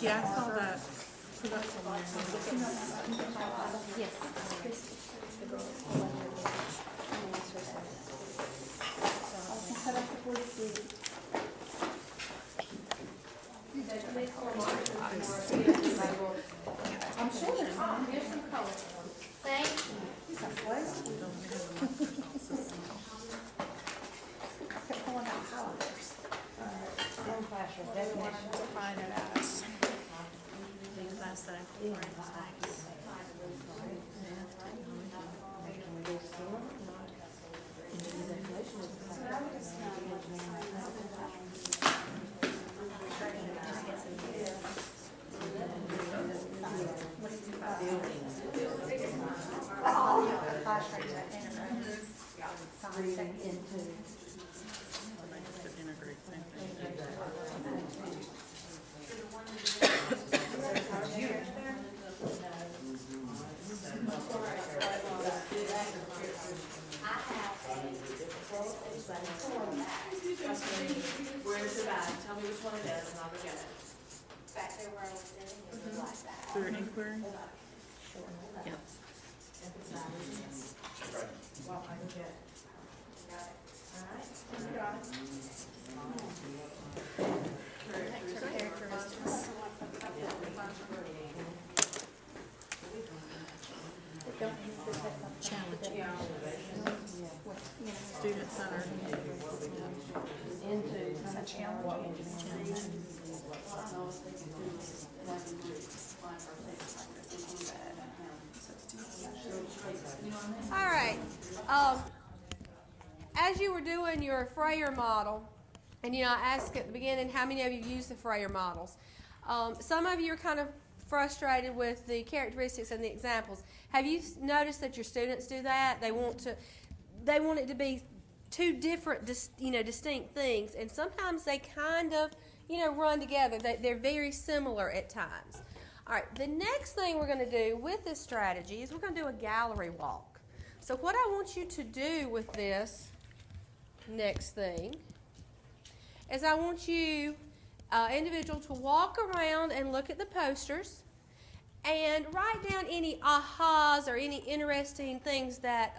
Yeah, I saw that. So that's on there. Yes. I'm sure there's some. Here's some color. Thank you. Define it as. Class that incorporates Where's the bag? Tell me which one it is and I'll go get it. Back there where I was sitting, it was like that. through inquiry. Yep. Well, I can get it. Alright, you got it. Characteristics. Challenging. Student centered. All right. As you were doing your Freyer model, and I asked at the beginning how many of you use the Freyer models. Some of you are kind of frustrated with the characteristics and the examples. Have you noticed that your students do that? They want it to be two different, distinct things, and sometimes they kind of, run together. They're very similar at times. All right, the next thing we're going to do with this strategy is we're going to do a gallery walk. So what I want you to do with this next thing is I want you, individual, to walk around and look at the posters and write down any ahas or any interesting things that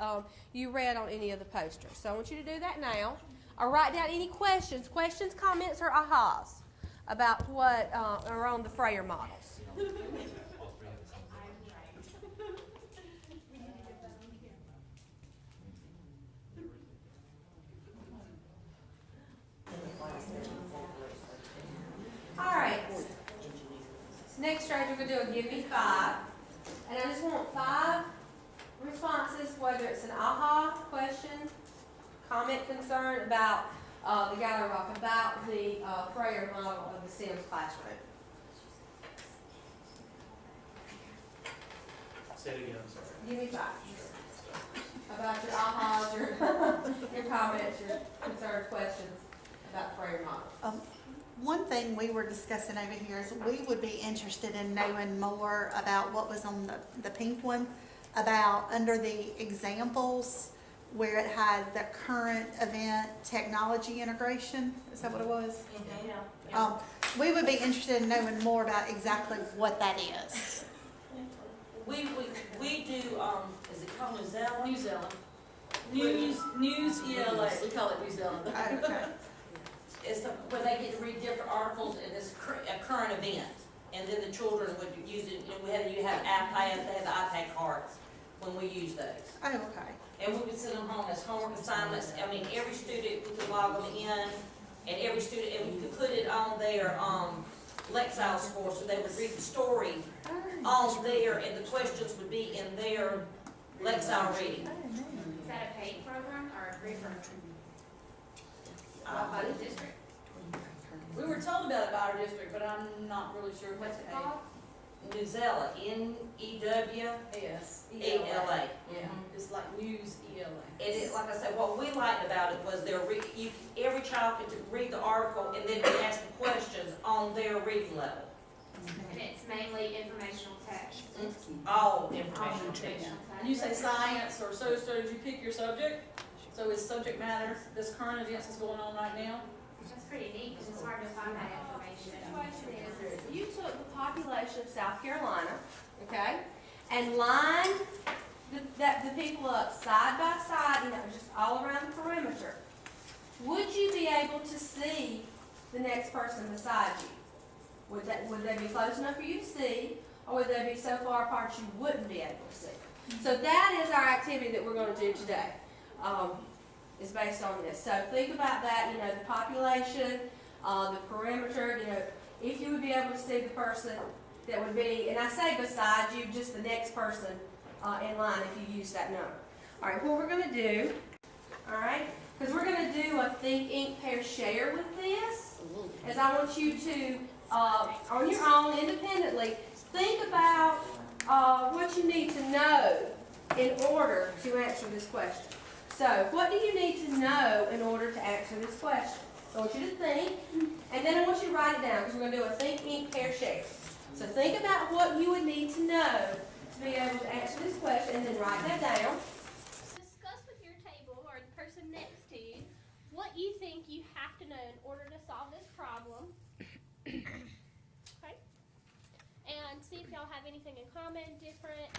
you read on any of the posters. So I want you to do that now. Or write down any questions, comments, or ahas about what are on the Freyer models. All right. Next strategy, we're going to do a give me 5. And I just want 5 responses, whether it's an aha question, comment, concern about the gallery walk, about the Freyer model of the SIMS classroom. Say it again, I'm sorry. Give me 5. About your ahas, your comments, your concerns, questions about the Freyer model. One thing we were discussing over here is we would be interested in knowing more about what was on the pink one, about under the examples where it had the current event technology integration. Is that what it was? Yeah. We would be interested in knowing more about exactly what that is. We do, is it called New Zealand? New Zealand. News ELA. We call it New Zealand. Okay. It's where they get to read different articles and it's a current event. And then the children would use it, you have iPads, they have the iPad cards when we use those. Oh, okay. And we would send them home as homework assignments. I mean, every student, we could log them in, and every student, and we could put it on their Lexile score, so they would read the story on there, and the questions would be in their Lexile reading. Is that a paid program or a free program? By the district? We were told about it by our district, but I'm not really sure What's what's it called? Newsela, N-E-W-E-L-A. Yes. Yeah. It's like News ELA. And it, like I said, what we liked about it was every child could read the article and then they ask the questions on their reading level. And it's mainly informational text. All information. And you say science or social studies, you pick your subject. So it's subject matter, this current events is going on right now. That's pretty neat because it's hard to find that information. The question is, you took the population of South Carolina, okay? And line the people up side by side, you know, just all around the perimeter. Would you be able to see the next person beside you? Would they be close enough for you to see, or would they be so far apart you wouldn't be able to see? So that is our activity that we're going to do today. Is based on this. So think about that. You know, the population, the perimeter. You know, if you would be able to see the person that would be, and I say beside you, just the next person in line if you use that number. All right. What we're going to do, all right, because we're going to do a think, ink, pair, share with this. Is I want you to, on your own, independently, think about what you need to know in order to answer this question. So, what do you need to know in order to answer this question? I want you to think, and then I want you to write it down, because we're going to do a think, ink, pair, share. So think about what you would need to know to be able to answer this question, and then write that down. Discuss with your table or the person next to you what you think you have to know in order to solve this problem. Okay? And see if y'all have anything in common, different.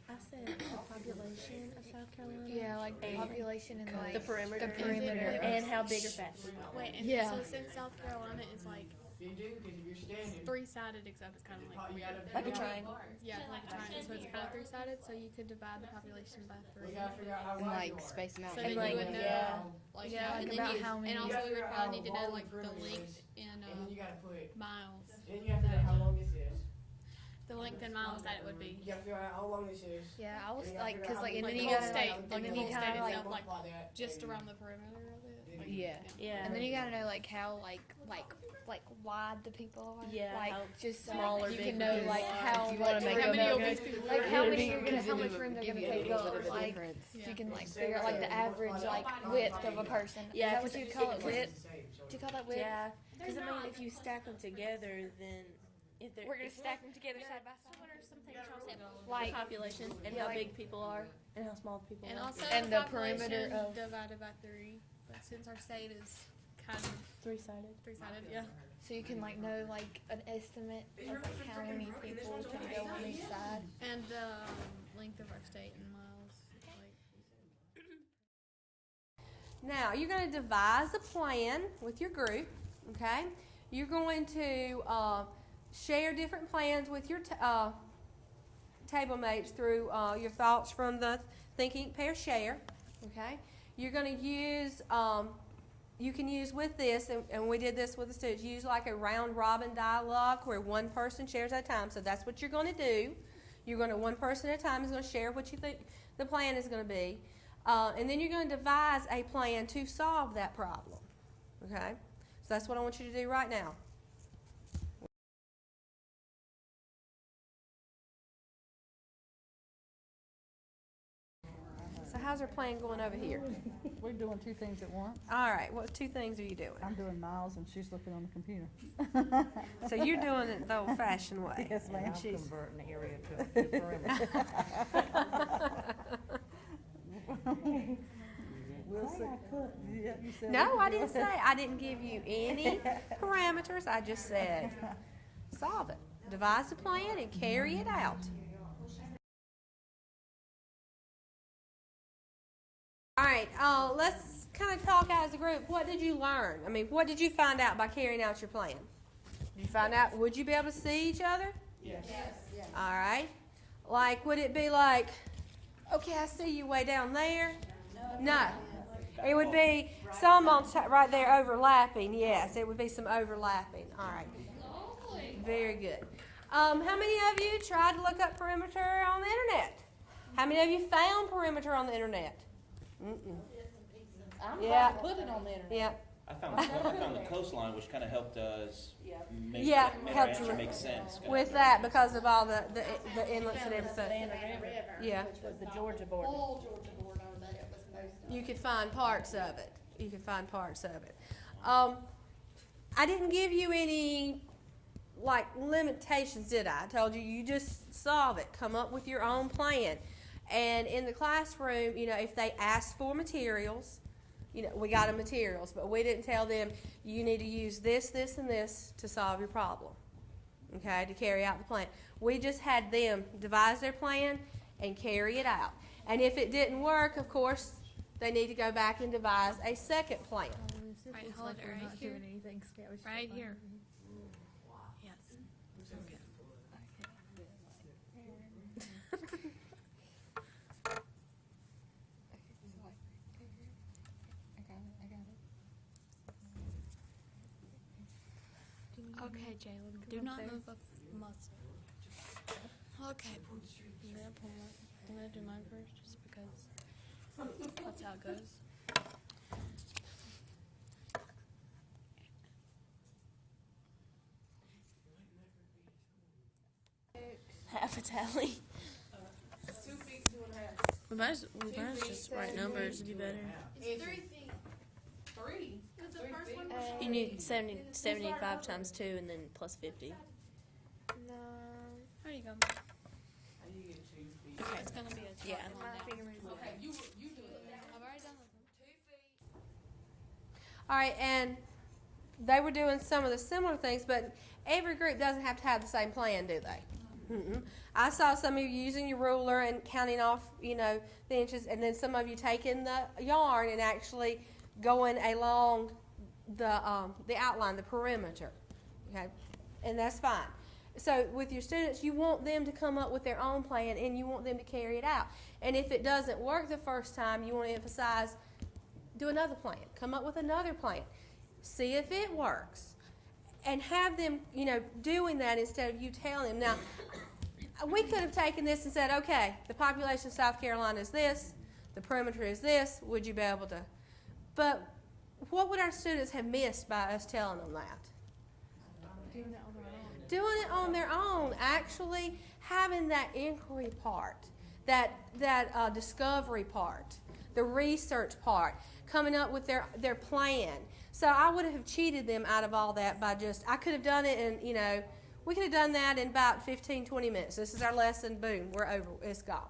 I said the population of South Carolina. Yeah, like the population and like The perimeter. The perimeter. And how big or fast. Wait, and Yeah. so since South Carolina is like three-sided, except it's kind of like weird. Like a triangle. Yeah, like a triangle. So it's kind of three-sided. So you could divide the population by 3. and like space them out. So And then like, you would know, yeah. like, Yeah, like and then about you, how many- and also we would probably need to know like the length in you gotta put, miles. then you have to know how long this is. The length in miles that it would be. You have to figure out how long this is. Yeah, I was Then you gotta like, figure cause out like, how and Like then the you whole gotta state, and like then the you whole kinda state like, itself, like that. just around the perimeter of it. Like, yeah. Yeah. And then you gotta know like how like wide the people are. Yeah, Like how just small or you big can know because like how you wanna like make how them many know obese people like are how there? many you're gonna how much room they're gonna take up, like Yeah. you can like figure out like the average like width of a person. Yeah, Is that 'cause what you'd call it, it- width? Do you call that width? Yeah. Because I mean, if you stack them together, then if they're We're gonna stack them together side by So side. what are some things y'all said? the Like population and yeah, how like- big people are and how small people And are. also And the the perimeter population of- divided by 3. But since our state is kind of Three-sided. three-sided, yeah. so you can like know like an estimate of like, how many people can go on each side. And the length of our state in miles. Like, Now, you're going to devise a plan with your group, okay? You're going to share different plans with your table mates through your thoughts from the Think, Ink, Pair, Share, okay? You're going to use, you can use with this, and we did this with the students, use like a round-robin dialogue where one person shares at a time. So that's what you're going to do. You're going to, one person at a time is going to share what you think the plan is going to be. And then you're going to devise a plan to solve that problem. Okay? So that's what I want you to do right now. So how's our plan going over here? We're doing two things at once. All right, what 2 things are you doing? I'm doing miles and she's looking on the computer. So you're doing it the old-fashioned way. Yes, ma'am. I'm She's converting the area to a perimeter. We'll see. Yeah, you said No, we I could do didn't it. say. I didn't give you any parameters. I just said solve it. Devise a plan and carry it out. All right, let's kind of talk as a group. What did you learn? I mean, what did you find out by carrying out your plan? Did you find out, would you be able to see each other? Yes. All right. Like, would it be like, okay, I see you way down there? No. It would be some on right there overlapping. Yes, it would be some overlapping. All right. Very good. How many of you tried to look up perimeter on the internet? How many of you found perimeter on the internet? Yeah. Put it on the internet. Yeah. I found the coastline, which kind of helped us make Yeah, our helped answer you make sense. With that, because of all the inlets and everything. Yeah. Which was the Georgia border. You could find parts of it. You could find parts of it. I didn't give you any like limitations, did I? I told you you just solve it. Come up with your own plan. And in the classroom, you know, if they ask for materials, you know, we got them materials, but we didn't tell them you need to use this, this, and this to solve your problem. okay, to carry out the plan. We just had them devise their plan and carry it out. And if it didn't work, of course, they need to go back and devise a second plan. Right, hold it right here. Right here. Yes. Okay. Okay, Jalen, do not move a muscle. Okay. I'm gonna do mine first, just because that's how it goes. Half a tally. 2 feet, 2.5. We might as just write numbers, it'd be better. It's 3 feet. 3? Because the first one was You need 75 times 2 and then plus 50. No. There you go. How you get 2 feet? Okay, it's gonna be a My finger moved. Okay, you do it. I've already done this. 2 feet. All right, and they were doing some of the similar things, but every group doesn't have to have the same plan, do they? Mm-mm. I saw some of you using your ruler and counting off, the inches, and then some of you taking the yarn and actually going along the outline, the perimeter. Okay, and that's fine. So with your students, you want them to come up with their own plan, and you want them to carry it out. And if it doesn't work the first time, you want to emphasize, do another plan. Come up with another plan. See if it works. And have them, doing that instead of you telling them. Now, we could have taken this and said, okay, the population of South Carolina is this, the perimeter is this, would you be able to? But what would our students have missed by us telling them that? Doing it on their own, actually having that inquiry part, that discovery part, the research part, coming up with their plan. So I would have cheated them out of all that by I could have done it in, we could have done that in about 15, 20 minutes. This is our lesson, boom, we're over, it's gone.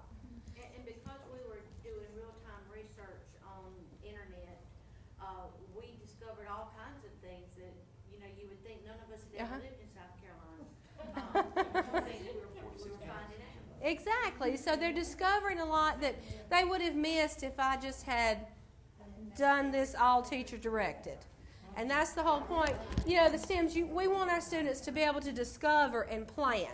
And because we were doing real-time research on internet, we discovered all kinds of things that, you would think none of us had ever lived in South Carolina. Things we were finding out. Exactly. So they're discovering a lot that they would have missed if I just had done this all teacher directed. And that's the whole point. The STEMs, we want our students to be able to discover and plan.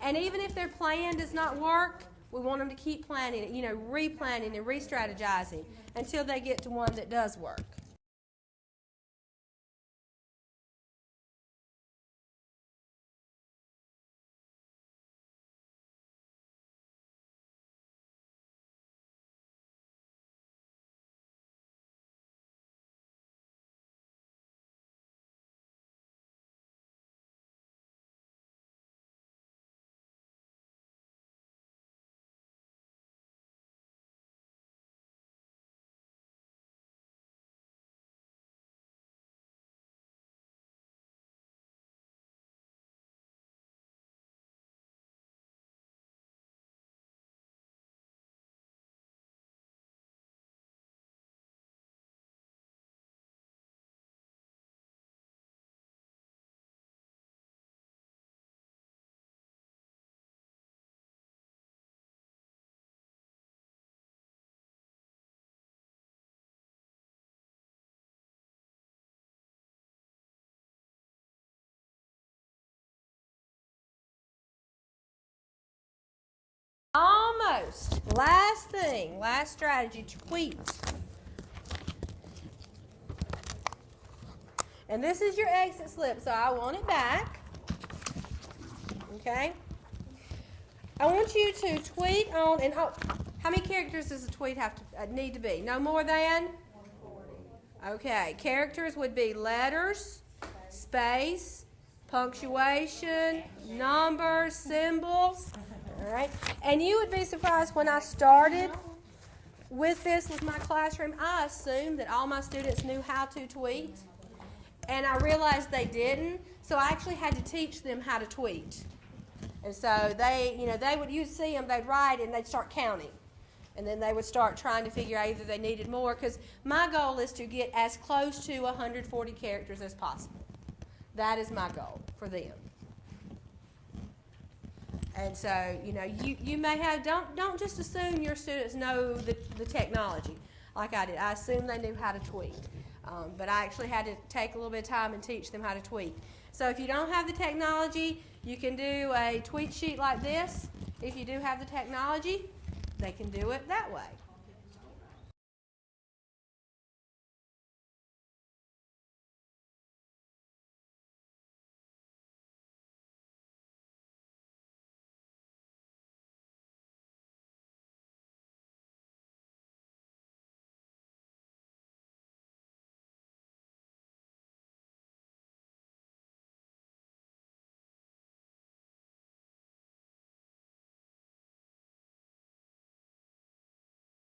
And even if their plan does not work, we want them to keep planning it, replanning and re-strategizing until they get to one that does work. Almost. Last thing, last strategy, tweet. And this is your exit slip, so I want it back. Okay? I want you to tweet on, and how many characters does a tweet have to need to be? No more than? 140. Okay, characters would be letters, space, punctuation, numbers, symbols. All right, and you would be surprised when I started with this with my classroom, I assumed that all my students knew how to tweet, and I realized they didn't, so I actually had to teach them how to tweet. And so you'd see them, they'd write and they'd start counting. And then they would start trying to figure out either they needed more, because my goal is to get as close to 140 characters as possible. That is my goal for them. And so, you know, you may have, don't just assume your students know the technology like I did. I assumed they knew how to tweet. But I actually had to take a little bit of time and teach them how to tweet. So if you don't have the technology, you can do a tweet sheet like this. If you do have the technology, they can do it that way.